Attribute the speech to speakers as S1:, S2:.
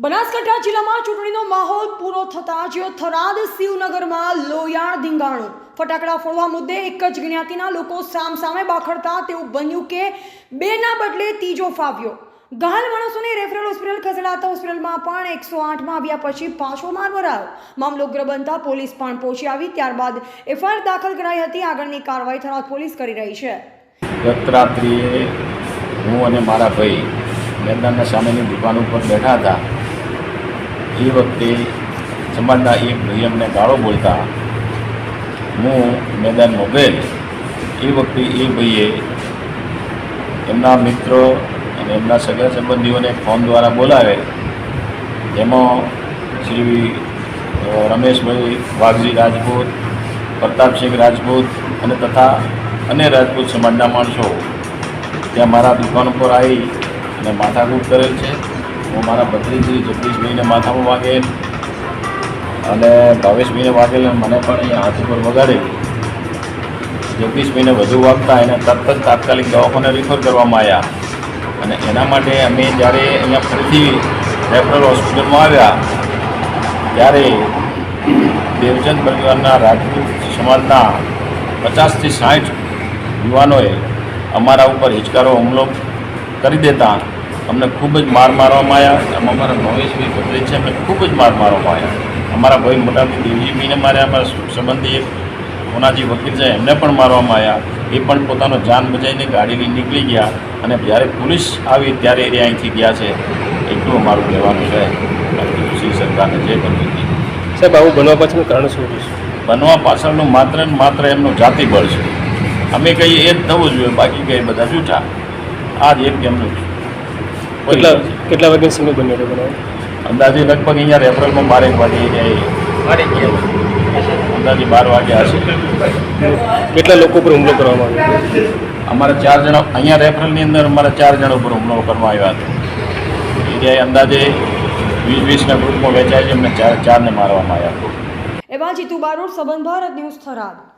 S1: બનાસકાંઠા જિલ્લામાં ચૂંટણીનો માહોલ પૂરો થતાં જ થરાદ શિવનગરમાં લોયાણ ધીંગાણું ફટાકડા ફોડવા મુદ્દે એક જ જ્ઞાતિના લોકો સામસામે બાખડતા તેવું બન્યું કે બેના બદલે ત્રીજો ફાવ્યો। ઘાયલ માણસોને રેફરલ હોસ્પિટલ ખસેડાતા હોસ્પિટલમાં પણ 108માં આવ્યા પછી પાછો માર મરાયો। મામલો ઉગ્ર બનતા પોલીસ પણ પહોંચી આવી। ત્યારબાદ એફઆઈઆર દાખલ કરાઈ હતી। આગળની કાર્યવાહી થરાદ પોલીસ કરી રહી છે।
S2: ગત રાત્રિએ હું અને મારા ભાઈ મેદાનના સામેની દુકાન ઉપર બેઠા હતા। એ વખતે સમાજના એક ભાઈ અમને ગાળો બોલતા હું મેદાનમાં ગયેલ। એ વખતે એ ભાઈએ એમના મિત્રો અને એમના સગા સંબંધીઓને ફોન દ્વારા બોલાવે। એમાં શ્રી રમેશભાઈ વાઘજી રાજપૂત, પ્રતાપસિંહ રાજપૂત અને તથા અન્ય રાજપૂત સમાજના માણસો ત્યાં મારા દુકાન ઉપર આવી અને માથાકૂટ કરેલ છે। હું મારા ભત્રીજી જગદીશભાઈને માથામાં વાગેલ અને ભાવેશભાઈને વાગેલ અને મને પણ અહીંયા હાથ ઉપર વગાડેલ। જગદીશભાઈને વધુ વાગતા એને તરત જ તાત્કાલિક દવાખાને રિફર કરવામાં આવ્યા અને એના માટે અમે જ્યારે અહીંયા ફરીથી રેફરલ હોસ્પિટલમાં આવ્યા ત્યારે દેવચંદ પરિવારના રાજપૂત સમાજના 50થી 60 યુવાનોએ અમારા ઉપર હિચકારો હુમલો કરી દેતા અમને ખૂબ જ માર મારવામાં આવ્યા। અમારા ભાવેશભાઈ ભત્રીજ છે એમને ખૂબ જ માર મારવામાં આવ્યા। અમારા ભાઈ મોટાભાઈ દેવજીભાઈને માર્યા। અમારા સંબંધી એક કોનાજી વકીલ છે એમને પણ મારવામાં આવ્યા। એ પણ પોતાનો જાન બચાવીને ગાડી લઈને નીકળી ગયા અને જ્યારે પોલીસ આવી ત્યારે એ અહીંથી ગયા છે। એટલું અમારું કહેવાનું છે। શ્રી સરકારને જે કરવી હતી
S3: સાહેબ, આવું બનવા પાછળનું કારણ શું છે?
S2: બનવા પાછળનું માત્ર ને માત્ર એમનું જાતિબળ છે। અમે કહીએ એ જ થવું જોઈએ, બાકી કંઈ બધા જૂઠા। આ જ એક એમનું
S3: કેટલા વાગ્યા સમય બન્યો હતો બનાવ?
S2: અંદાજે લગભગ અહીંયા રેફરલમાં 12 વાગે અંદાજે 12 વાગ્યા હશે।
S3: કેટલા લોકો પર હુમલો કરવામાં આવ્યો?
S2: અમારા 4 જણા અહીંયા રેફરલની અંદર અમારા 4 જણા ઉપર હુમલો કરવામાં આવ્યા હતા। એ અંદાજે 20-20ના ગ્રુપમાં વહેંચાય છે। એમને 4ને મારવામાં આવ્યા।
S1: એવા જીતુ બારોટ, સંબંધ ભારત ન્યૂઝ, થરાદ।